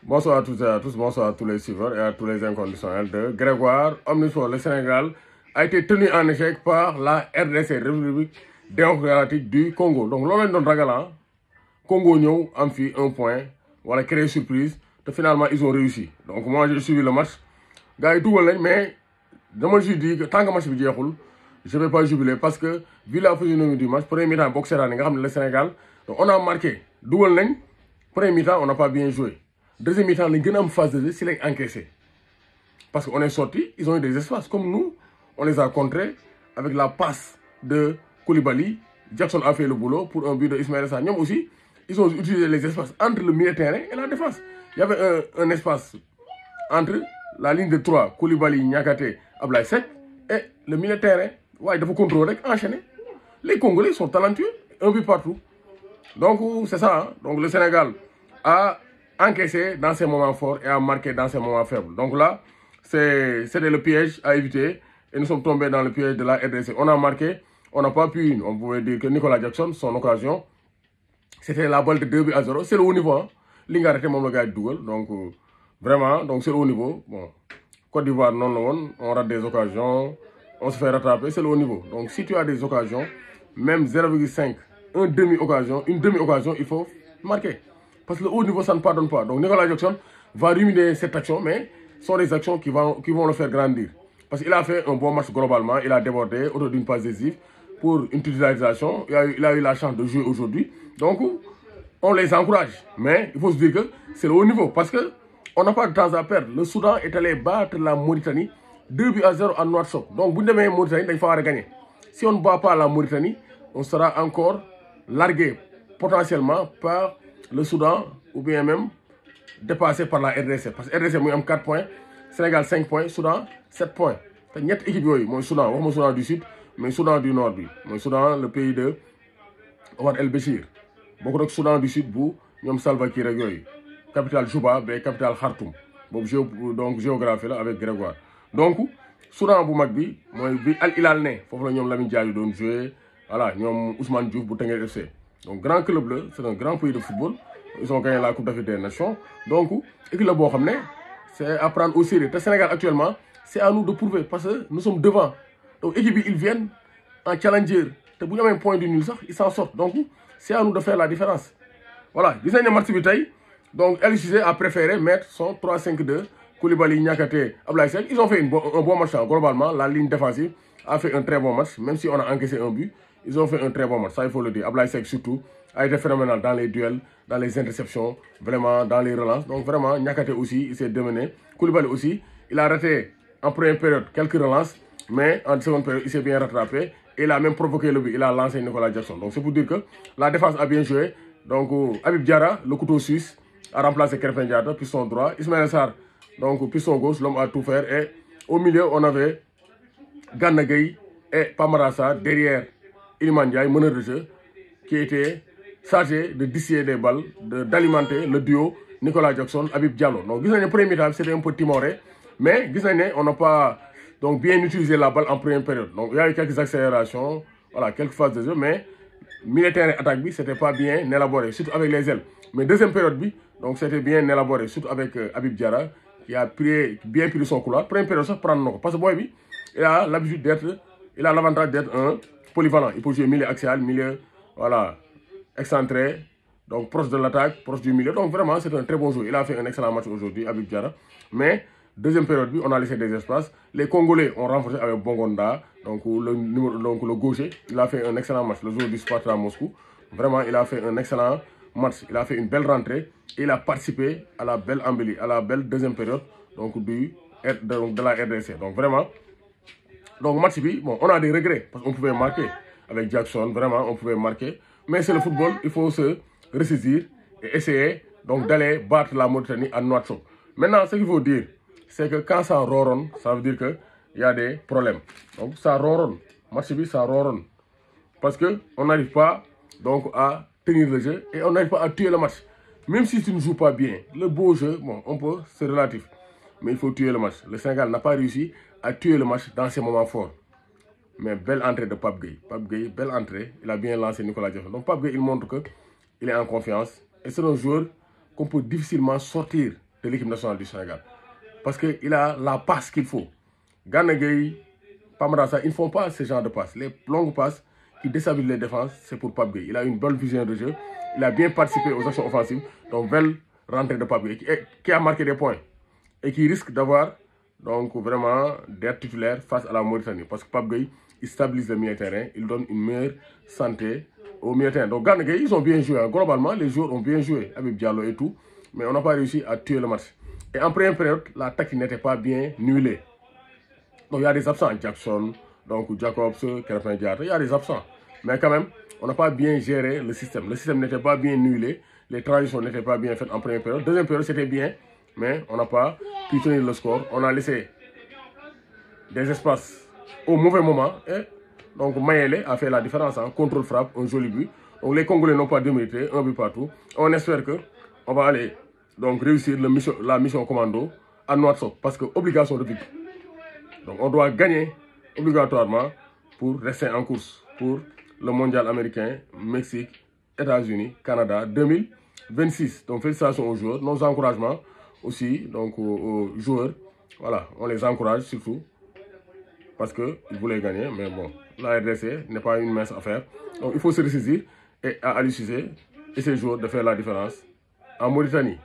Bonsoir à toutes et à tous, bonsoir à tous les suiveurs et à tous les inconditionnels de Grégoire Omnisport. Le Sénégal a été tenu en échec par la RDC, République démocratique du Congo. Donc, l'on donne ragalan, Congo ñëw am fi un point, voilà, créer surprise, et finalement ils ont réussi. Donc, moi j'ai suivi le match. Gars, tout le mais je me suis dit que tant que le match est jeexul, je ne vais pas jubiler parce que, vu la physionomie du match, premier mi-temps, boxer le Sénégal, donc on a marqué. Premier mi-temps, on n'a pas bien joué. Deuxième mi-temps, les gens en phase de jeu, c'est encaissé. Parce qu'on est sorti, ils ont eu des espaces. Comme nous, on les a contrés avec la passe de Koulibaly. Jackson a fait le boulot pour un but de Ismaël Sarr. Ñoom aussi, ils ont utilisé les espaces entre le milieu de terrain et la défense. Il y avait un espace entre la ligne de 3, Koulibaly, Niakate, Ablaye Seck, et le milieu de terrain. Ouais, il faut contrôler, enchaîner. Les Congolais sont talentueux, un but partout. Donc, c'est ça. Hein? Donc, le Sénégal a encaissé dans ses moments forts et a marqué dans ses moments faibles. Donc là, c'était le piège à éviter. Et nous sommes tombés dans le piège de la RDC. On a marqué, on n'a pas pu, on pouvait dire que Nicolas Jackson, son occasion, c'était la balle de 2-0. C'est le haut niveau. Hein? Linga arrêté mon gars de double. Donc, vraiment, donc c'est le haut niveau. Bon, Côte d'Ivoire, non, on rate des occasions, on se fait rattraper, c'est le haut niveau. Donc, si tu as des occasions, même 0,5, une demi-occasion, il faut marquer. Parce que le haut niveau, ça ne pardonne pas. Donc Nicolas Jackson va ruminer cette action, mais ce sont des actions qui vont le faire grandir. Parce qu'il a fait un bon match globalement, il a débordé autour d'une passe décisive pour une titularisation. Il a eu la chance de jouer aujourd'hui. Donc, on les encourage. Mais il faut se dire que c'est le haut niveau. Parce qu'on n'a pas de temps à perdre. Le Soudan est allé battre la Mauritanie 2-0 en Nouakchott. Donc, si on a Mauritanie, il faut gagner. Si on ne bat pas la Mauritanie, on sera encore largué potentiellement par le Soudan ou bien même dépassé par la RDC. Parce que RDC a 4 points, Sénégal 5 points, Soudan 7 points. Il y a une équipe, moi Soudan, moi Soudan du Sud, mais Soudan du Nord. Moi Soudan, le pays de Omar El Béchir. Beaucoup de Soudan du Sud, nous sommes Salva Kiir, capitale Juba, capitale Khartoum. Donc géographie là avec Grégoire. Donc, Soudan bu Magbi, moi Al Hilal ne, il faut que nous Lamine Diallo doon jouer, voilà, nous Ousmane Diouf bu Teungueth FC. Donc, grand club, c'est un grand pays de football. Ils ont gagné la Coupe d'Afrique des Nations. Donc, l'équipe de c'est à prendre au sérieux. Le Sénégal, actuellement, c'est à nous de prouver parce que nous sommes devant. Donc, l'équipe, ils viennent en challenger. Si vous avez un point de nul, ils s'en sortent. Donc, c'est à nous de faire la différence. Voilà. Ils ont une match de donc, LCC a préféré mettre son 3-5-2. Koulibaly, Niakate, Ablaye Seck. Ils ont fait un bon match. Globalement, la ligne défensive a fait un très bon match. Même si on a encaissé un but. Ils ont fait un très bon match, ça il faut le dire. Ablaye Seck surtout a été phénoménal dans les duels, dans les interceptions, vraiment dans les relances. Donc vraiment, Niakate aussi, il s'est démené. Koulibaly aussi, il a raté en première période quelques relances, mais en seconde période, il s'est bien rattrapé. Et il a même provoqué le but, il a lancé Nicolas Jackson. Donc c'est pour dire que la défense a bien joué. Donc Habib Diarra, le couteau suisse, a remplacé Krépin Diatta, piston droit. Ismaël Sarr, donc piston gauche, l'homme a tout fait. Et au milieu, on avait Gana Gueye et Pamarassa derrière Iliman Ndiaye, meneur de jeu, qui était chargé de distiller des balles, d'alimenter le duo Nicolas Jackson, Habib Diallo. Donc, le premier mi-temps, c'était un peu timoré, mais on n'a pas donc, bien utilisé la balle en première période. Donc, il y a eu quelques accélérations, voilà, quelques phases de jeu, mais militaire et attaque, c'était pas bien élaboré, surtout avec les ailes. Mais deuxième période, donc c'était bien élaboré, surtout avec Habib Diarra, qui a bien pris son couloir. Première période, ça prend non. Parce que Boy, il a l'habitude d'être, il a l'avantage d'être un polyvalent. Il peut jouer milieu axial, milieu, voilà, excentré, donc proche de l'attaque, proche du milieu. Donc vraiment, c'est un très bon joueur. Il a fait un excellent match aujourd'hui, Habib Diarra. Mais, deuxième période, on a laissé des espaces. Les Congolais ont renforcé avec Bongonda, donc le gaucher. Il a fait un excellent match, le joueur du Sparta à Moscou. Vraiment, il a fait un excellent match. Il a fait une belle rentrée. Et il a participé à la belle embellie, à la belle deuxième période donc, de la RDC. Donc vraiment, donc match bi, bon, on a des regrets parce qu'on pouvait marquer avec Jackson, vraiment, on pouvait marquer. Mais c'est le football, il faut se ressaisir et essayer donc d'aller battre la Mauritanie à Nouakchott. Maintenant, ce qu'il faut dire, c'est que quand ça ronronne, ça veut dire qu'il y a des problèmes. Donc ça ronronne, match bi, ça ronronne. Parce qu'on n'arrive pas donc à tenir le jeu et on n'arrive pas à tuer le match. Même si tu ne joues pas bien, le beau jeu, bon, on peut, c'est relatif. Mais il faut tuer le match. Le Sénégal n'a pas réussi à tuer le match dans ses moments forts. Mais belle entrée de Pape Gueye. Pape Gueye, belle entrée. Il a bien lancé Nicolas Jackson. Donc Pape Gueye, il montre qu'il est en confiance. Et c'est un joueur qu'on peut difficilement sortir de l'équipe nationale du Sénégal. Parce qu'il a la passe qu'il faut. Gana Gueye, Pamarasa, ils ne font pas ce genre de passes. Les longues passes qui déstabilisent les défenses, c'est pour Pape Gueye. Il a une bonne vision de jeu. Il a bien participé aux actions offensives. Donc, belle rentrée de Pape Gueye qui a marqué des points. Et qui risque d'avoir, donc, vraiment d'être titulaire face à la Mauritanie. Parce que Pape Gueye, il stabilise le milieu terrain. Il donne une meilleure santé au milieu terrain. Donc, Gana Gueye, ils ont bien joué. Globalement, les joueurs ont bien joué avec Diallo et tout. Mais on n'a pas réussi à tuer le match. Et en première période, l'attaque n'était pas bien nuulée. Donc il y a des absents, Jackson, donc Jacobs, Krépin Diatta, il y a des absents. Mais quand même, on n'a pas bien géré le système. Le système n'était pas bien nuulé, les transitions n'étaient pas bien faites en première période. Deuxième période, c'était bien, mais on n'a pas pu tenir le score. On a laissé des espaces au mauvais moment. Et donc Mayele a fait la différence, hein. Contrôle frappe, un joli but. Donc les Congolais n'ont pas démérité, un but partout. On espère qu'on va aller donc réussir la mission commando à Nouakchott, parce que obligation de victoire. Donc on doit gagner obligatoirement pour rester en course pour le mondial américain, Mexique, États-Unis, Canada 2026. Donc félicitations aux joueurs, nos encouragements aussi donc aux joueurs. Voilà, on les encourage surtout parce qu'ils voulaient gagner, mais bon, la RDC n'est pas une mince affaire. Donc il faut se ressaisir et à Aliou Cissé et ses joueurs de faire la différence en Mauritanie.